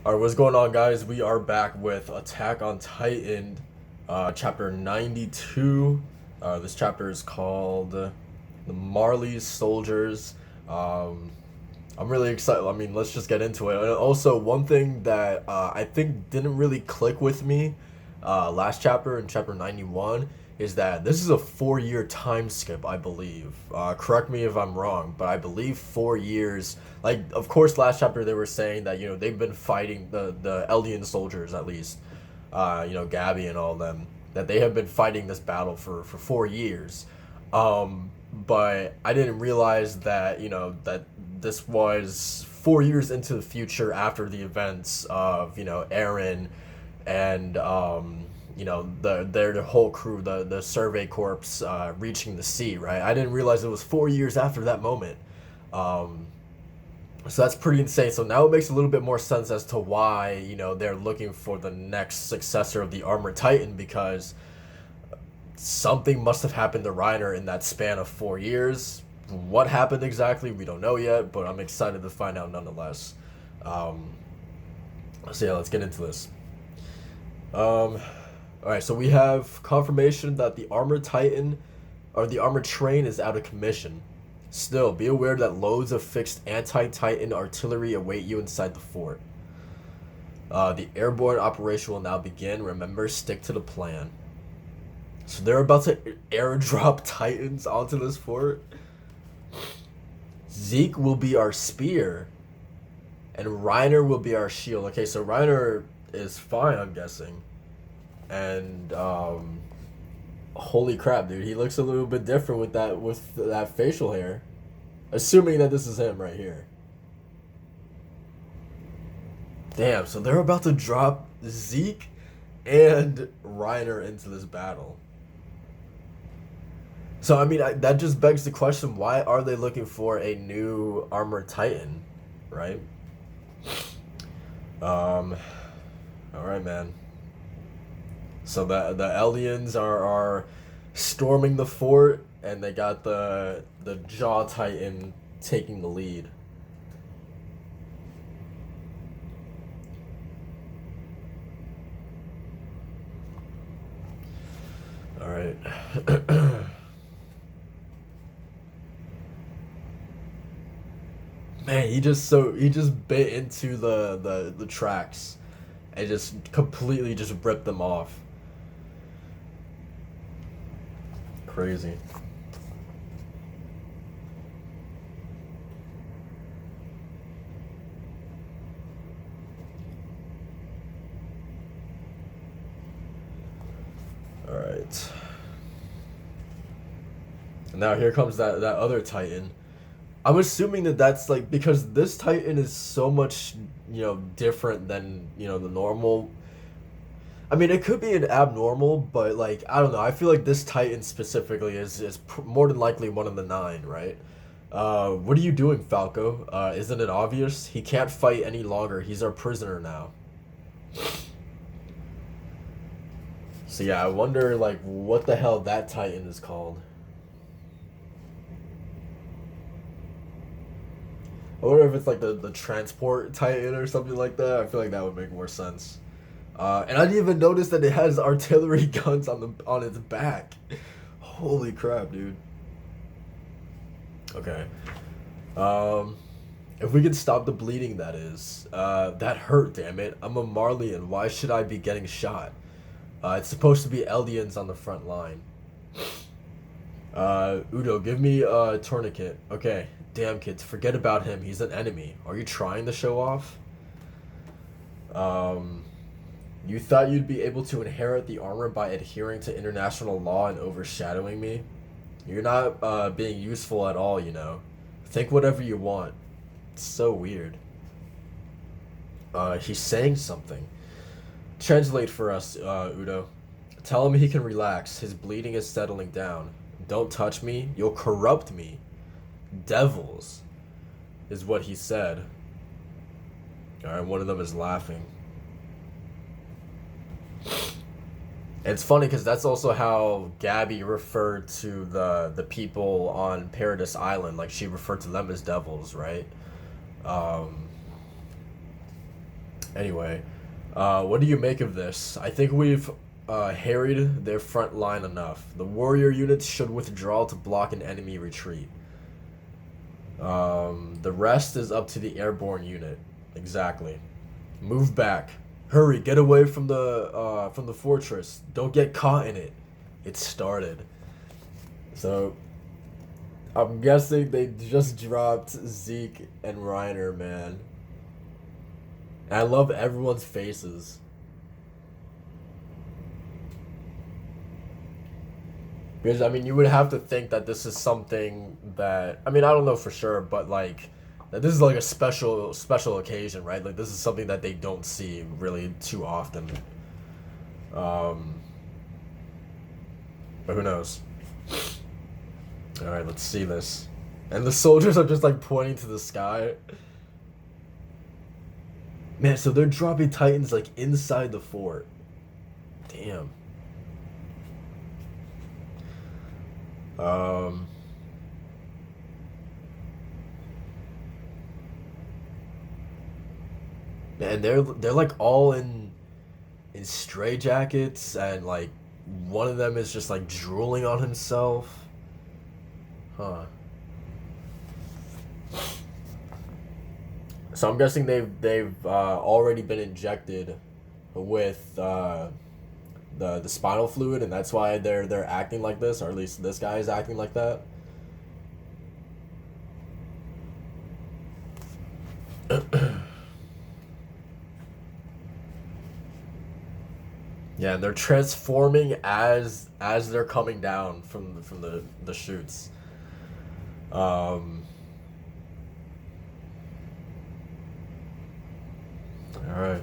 Alright, what's going on, guys? We are back with Attack on Titan, chapter 92. This chapter is called The Marley's Soldiers. Um, I'm really excited. I mean, let's just get into it. And also, one thing that I think didn't really click with me last chapter, in chapter 91, is that this is a 4-year time skip, I believe. Correct me if I'm wrong, but I believe 4 years. Like, of course, last chapter they were saying that, they've been fighting the Eldian soldiers, at least, Gabby and all of them, that they have been fighting this battle for 4 years. But I didn't realize that, that this was 4 years into the future after the events of, Aaron and, their whole crew, the Survey Corps, reaching the sea, right? I didn't realize it was 4 years after that moment. So that's pretty insane. So now it makes a little bit more sense as to why, they're looking for the next successor of the Armored Titan, because something must have happened to Reiner in that span of 4 years. What happened exactly, we don't know yet, but I'm excited to find out nonetheless. So yeah, let's get into this. Alright, so we have confirmation that the Armored Titan, or the Armored Train, is out of commission. Still, be aware that loads of fixed anti-Titan artillery await you inside the fort. The airborne operation will now begin. Remember, stick to the plan. So they're about to airdrop Titans onto this fort. Zeke will be our spear, and Reiner will be our shield. Okay, so Reiner is fine, I'm guessing. And holy crap, dude, he looks a little bit different with that facial hair. Assuming that this is him right here. Damn, so they're about to drop Zeke and Reiner into this battle. So, I mean, that just begs the question, why are they looking for a new Armored Titan, right? Alright, man. So the Eldians are storming the fort, and they got the Jaw Titan taking the lead. All right. Man, he just bit into the tracks and just completely just ripped them off. Crazy. All right. And now here comes that other Titan. I'm assuming that that's like, because this Titan is so much, different than, the normal. I mean, it could be an abnormal, but like, I don't know. I feel like this Titan specifically is more than likely one of the 9, right? What are you doing, Falco? Isn't it obvious? He can't fight any longer. He's our prisoner now. So yeah, I wonder like what the hell that Titan is called. I wonder if it's like the transport Titan or something like that. I feel like that would make more sense. And I didn't even notice that it has artillery guns on its back. Holy crap, dude. Okay. If we could stop the bleeding, that is. That hurt, damn it. I'm a Marleyan. Why should I be getting shot? It's supposed to be Eldians on the front line. Udo, give me a tourniquet. Okay. Damn, kids, forget about him. He's an enemy. Are you trying to show off? You thought you'd be able to inherit the armor by adhering to international law and overshadowing me? You're not being useful at all, Think whatever you want. It's so weird. He's saying something. Translate for us, Udo. Tell him he can relax. His bleeding is settling down. Don't touch me. You'll corrupt me. Devils, is what he said. Alright, one of them is laughing. It's funny because that's also how Gabby referred to the people on Paradise Island. Like, she referred to them as devils, right? Anyway, what do you make of this? I think we've harried their front line enough. The warrior units should withdraw to block an enemy retreat. The rest is up to the airborne unit. Exactly. Move back. Hurry, get away from the fortress. Don't get caught in it. It started. So I'm guessing they just dropped Zeke and Reiner, man. And I love everyone's faces. Because I mean, you would have to think that this is something that I mean, I don't know for sure, but like that this is like a special occasion, right? Like this is something that they don't see really too often. Um, but who knows? All right, let's see this. And the soldiers are just like pointing to the sky. Man, so they're dropping Titans like inside the fort. Damn. Um, and they're like all in stray jackets, and like one of them is just like drooling on himself. Huh. So I'm guessing they've already been injected with the spinal fluid, and that's why they're acting like this, or at least this guy is acting like that. Yeah, and they're transforming as they're coming down from the chutes. Um, all right.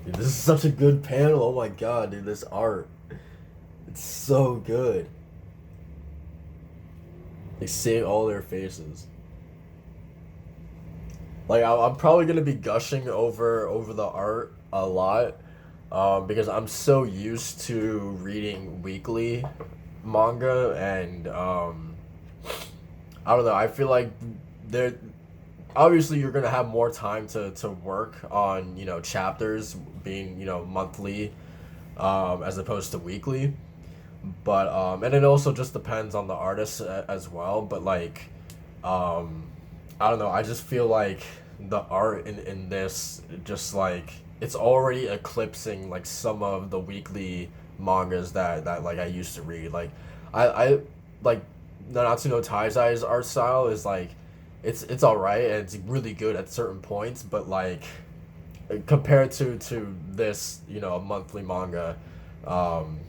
Dude, this is such a good panel. Oh my god, dude, this art. It's so good. Like seeing all their faces. Like I'm probably gonna be gushing over the art a lot, because I'm so used to reading weekly manga, and I don't know. I feel like there obviously you're gonna have more time to work on chapters being monthly, as opposed to weekly. But and it also just depends on the artist as well. But like um, I don't know. I just feel like the art in this just like it's already eclipsing like some of the weekly mangas that like I used to read. Like I like Nanatsu no Taizai's art style is like it's all right and it's really good at certain points, but like compared to this a monthly manga, um,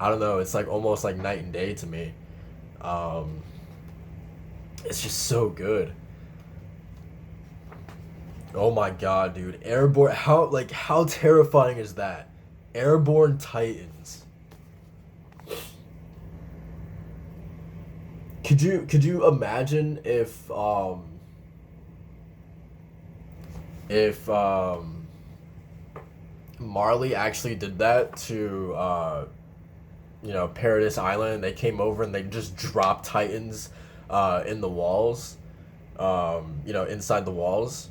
I don't know. It's like almost like night and day to me. Um, it's just so good. Oh my god, dude! Airborne. How terrifying is that? Airborne Titans. Could you imagine if Marley actually did that to Paradise Island? They came over and they just dropped Titans in the walls, inside the walls.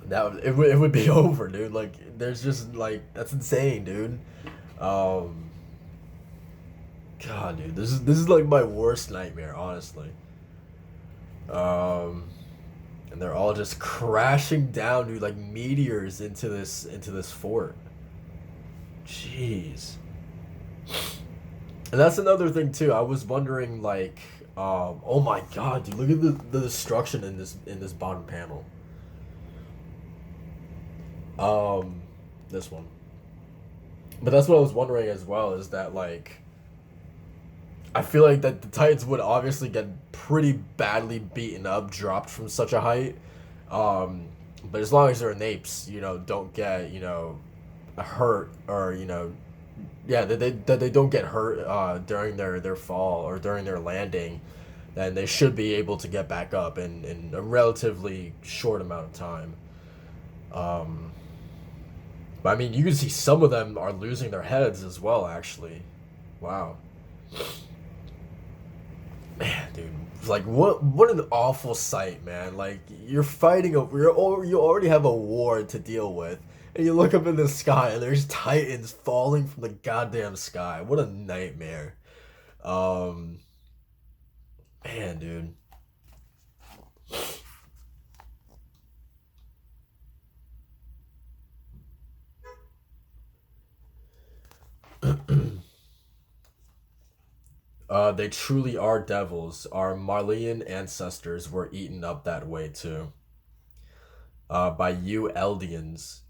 It would be over, dude. Like there's just like that's insane, dude. Um, God, dude, this is like my worst nightmare, honestly. Um, and they're all just crashing down, dude, like meteors into this fort. Jeez. And that's another thing too. I was wondering, like, oh my God, dude, look at the destruction in this bottom panel. Um, this one. But that's what I was wondering as well. Is that like I feel like that the Titans would obviously get pretty badly beaten up, dropped from such a height. Um, but as long as they're in apes, don't get hurt, or yeah, that they don't get hurt during their fall or during their landing, then they should be able to get back up in a relatively short amount of time. Um, but I mean, you can see some of them are losing their heads as well. Actually, wow, man, dude, Like what an awful sight, man. Like you're fighting you already have a war to deal with. And you look up in the sky and there's titans falling from the goddamn sky. What a nightmare. Um Man, dude. They truly are devils. Our Marleyan ancestors were eaten up that way too. By you Eldians.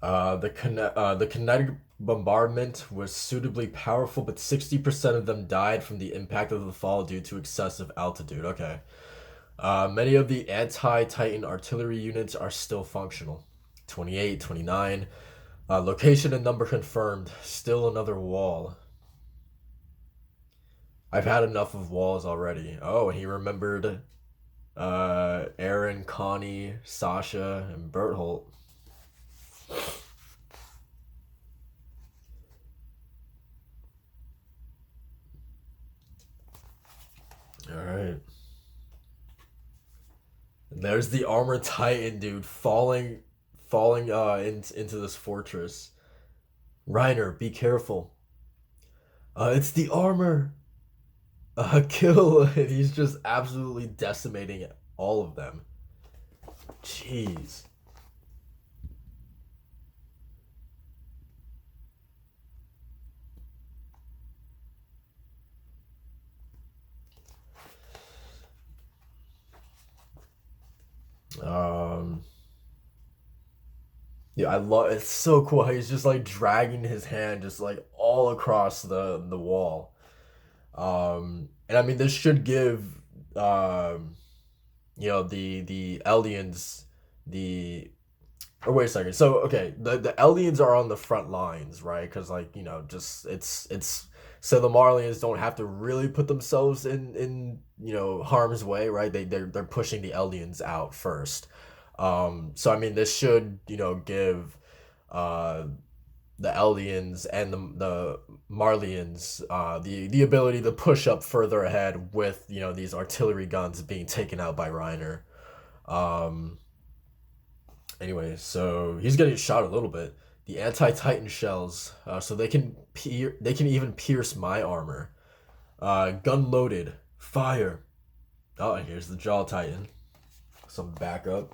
The kinetic bombardment was suitably powerful, but 60% of them died from the impact of the fall due to excessive altitude. Okay. Many of the anti-Titan artillery units are still functional. 28, 29. Location and number confirmed. Still another wall. I've had enough of walls already. Oh, and he remembered Aaron, Connie, Sasha, and Berthold. All right. And there's the armored titan, dude, falling into this fortress. Reiner, be careful. It's the armor. Kill. And he's just absolutely decimating all of them. Jeez. Um, yeah, I love it's so cool how he's just like dragging his hand just like all across the wall. And I mean this should give um the Eldians the or wait a second. So okay, the Eldians are on the front lines, right? Because like just it's so the Marlians don't have to really put themselves in harm's way, right? They're pushing the Eldians out first. So I mean, this should give uh the Eldians and the Marlians the ability to push up further ahead with these artillery guns being taken out by Reiner. Um, Anyway, so he's getting shot a little bit. The anti-Titan shells, so they can even pierce my armor. Gun loaded. Fire. Oh, and here's the Jaw Titan. Some backup.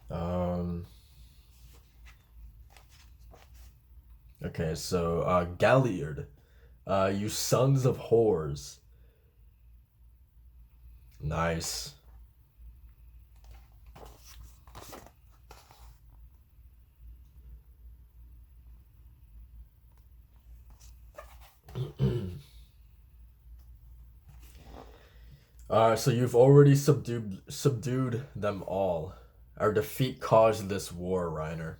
Um. Okay, so Galliard, you sons of whores. Nice. So you've already subdued them all. Our defeat caused this war, Reiner.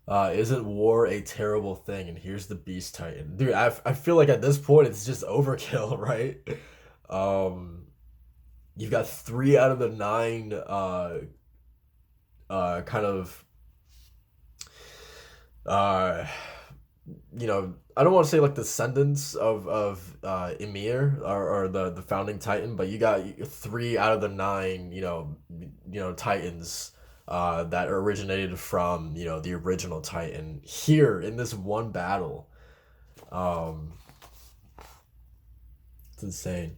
Isn't war a terrible thing? And here's the Beast Titan. Dude, I feel like at this point it's just overkill, right? Um, you've got 3 out of the 9 kind of uh I don't want to say like descendants of Emir or the founding Titan, but you got 3 out of the 9 Titans that originated from the original Titan here in this one battle. Um, it's insane.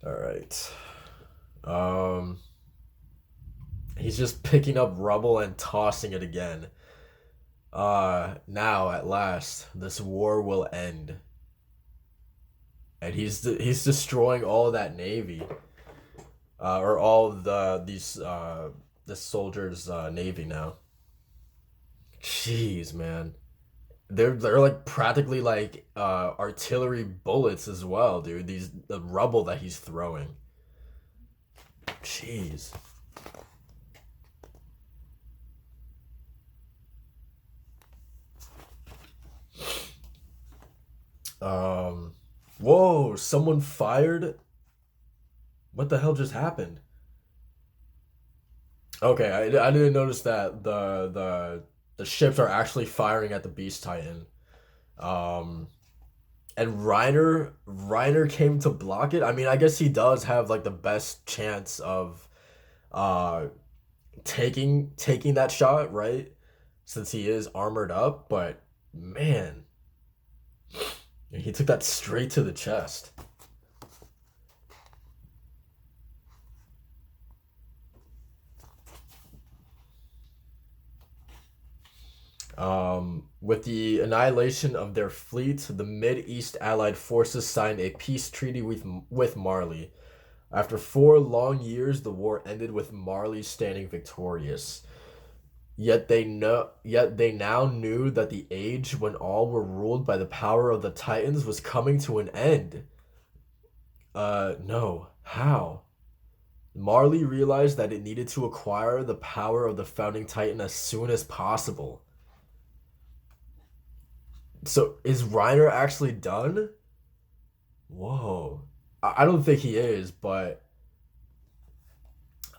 All right. Um, he's just picking up rubble and tossing it again. Now at last, this war will end, and he's destroying all of that navy, or all of the soldiers' navy now. Jeez, man. They're like practically like artillery bullets as well, dude. The rubble that he's throwing. Jeez. Um, whoa! Someone fired. What the hell just happened? Okay, I didn't notice that the ships are actually firing at the Beast Titan. Um, and Reiner came to block it. I mean, I guess he does have like the best chance of uh taking that shot, right? Since he is armored up, but man, he took that straight to the chest. With the annihilation of their fleet, the Mid-East Allied forces signed a peace treaty with Marley. After 4 long years, the war ended with Marley standing victorious. Yet they now knew that the age when all were ruled by the power of the Titans was coming to an end. No. How? Marley realized that it needed to acquire the power of the founding Titan as soon as possible. So is Reiner actually done? Whoa. I don't think he is, but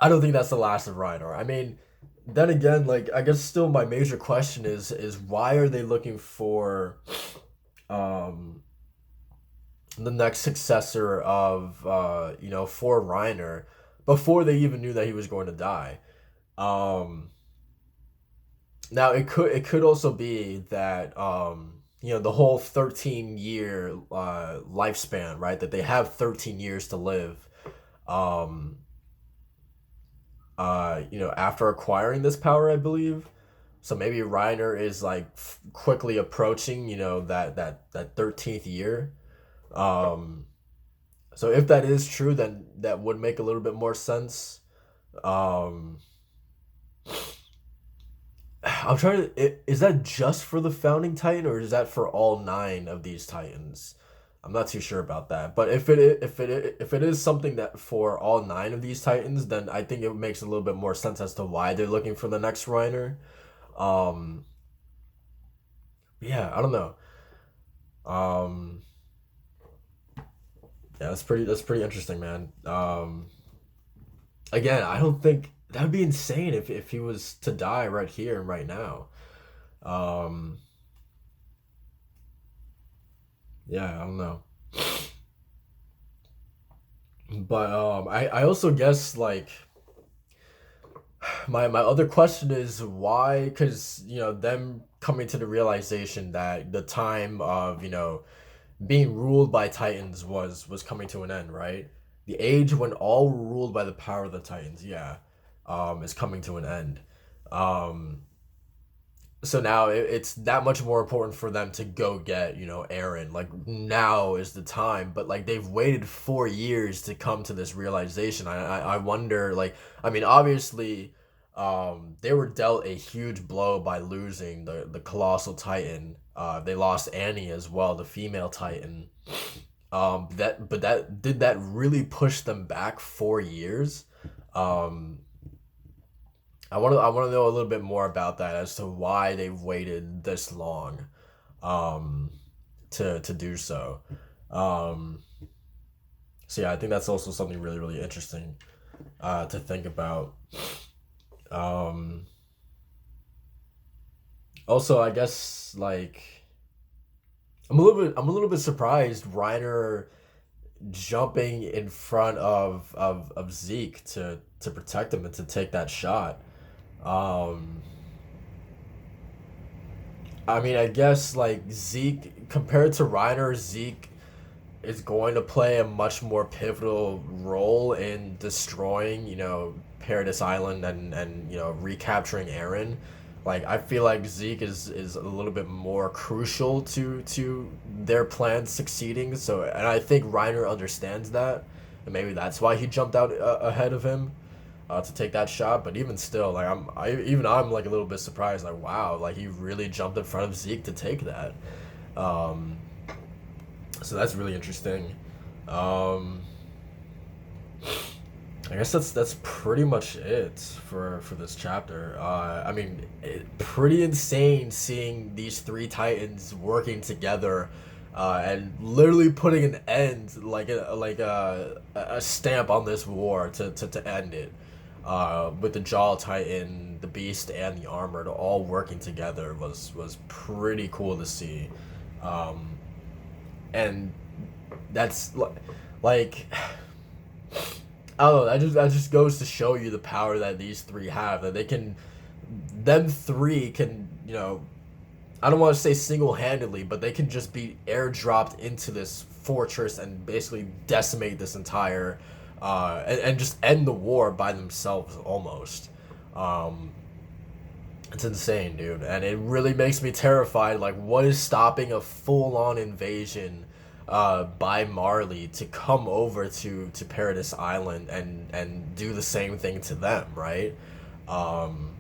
I don't think that's the last of Reiner. I mean, then again, like I guess still my major question is why are they looking for um the next successor of for Reiner before they even knew that he was going to die. Um Now it could also be that the whole 13-year lifespan, right? That they have 13 years to live. Um After acquiring this power, I believe. So maybe Reiner is like quickly approaching, that 13th year. Um so if that is true, then that would make a little bit more sense. Um I'm trying to. Is that just for the founding Titan, or is that for all nine of these Titans? I'm not too sure about that. But if it is something that for all nine of these Titans, then I think it makes a little bit more sense as to why they're looking for the next Reiner. Um, yeah, I don't know. Um, yeah, that's pretty interesting, man. Again, I don't think that'd be insane if he was to die right here and right now. Um, yeah, I don't know. But I also guess like my other question is why, because them coming to the realization that the time of being ruled by Titans was coming to an end, right? The age when all were ruled by the power of the Titans, yeah, is coming to an end. Um, so now it's that much more important for them to go get Aaron. Like now is the time, but like they've waited 4 years to come to this realization. I wonder, like, I mean, obviously they were dealt a huge blow by losing the colossal Titan. They lost Annie as well, the female Titan. That did that really push them back 4 years? um I want to know a little bit more about that as to why they've waited this long, um, to do so. Um, so yeah, I think that's also something really really interesting to think about. Um, Also, I guess like I'm a little bit surprised Reiner jumping in front of Zeke to protect him and to take that shot. Um, I mean, I guess like Zeke compared to Reiner, Zeke is going to play a much more pivotal role in destroying, Paradise Island and recapturing Aaron. Like I feel like Zeke is a little bit more crucial to their plans succeeding. So and I think Reiner understands that, and maybe that's why he jumped out ahead of him to take that shot. But even still, like I'm like a little bit surprised. Like wow, like he really jumped in front of Zeke to take that. Um, so that's really interesting. Um, I guess that's pretty much it for this chapter. I mean, pretty insane seeing these three titans working together and literally putting an end, like a stamp on this war to end it. With the Jaw Titan, the Beast, and the Armored all working together was pretty cool to see, and that's like I don't know. That just goes to show you the power that these three have. That they can, them three can, I don't want to say single handedly, but they can just be airdropped into this fortress and basically decimate this entire, and just end the war by themselves almost. Um, it's insane, dude, and it really makes me terrified. Like, what is stopping a full-on invasion, by Marley to come over to Paradise Island and do the same thing to them, right? Um,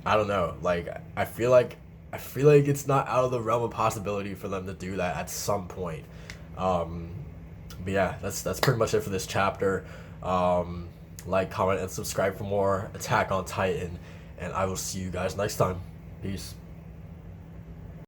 I don't know. Like, I feel like it's not out of the realm of possibility for them to do that at some point. Um, but yeah, that's pretty much it for this chapter. Like, comment, and subscribe for more Attack on Titan, and I will see you guys next time. Peace.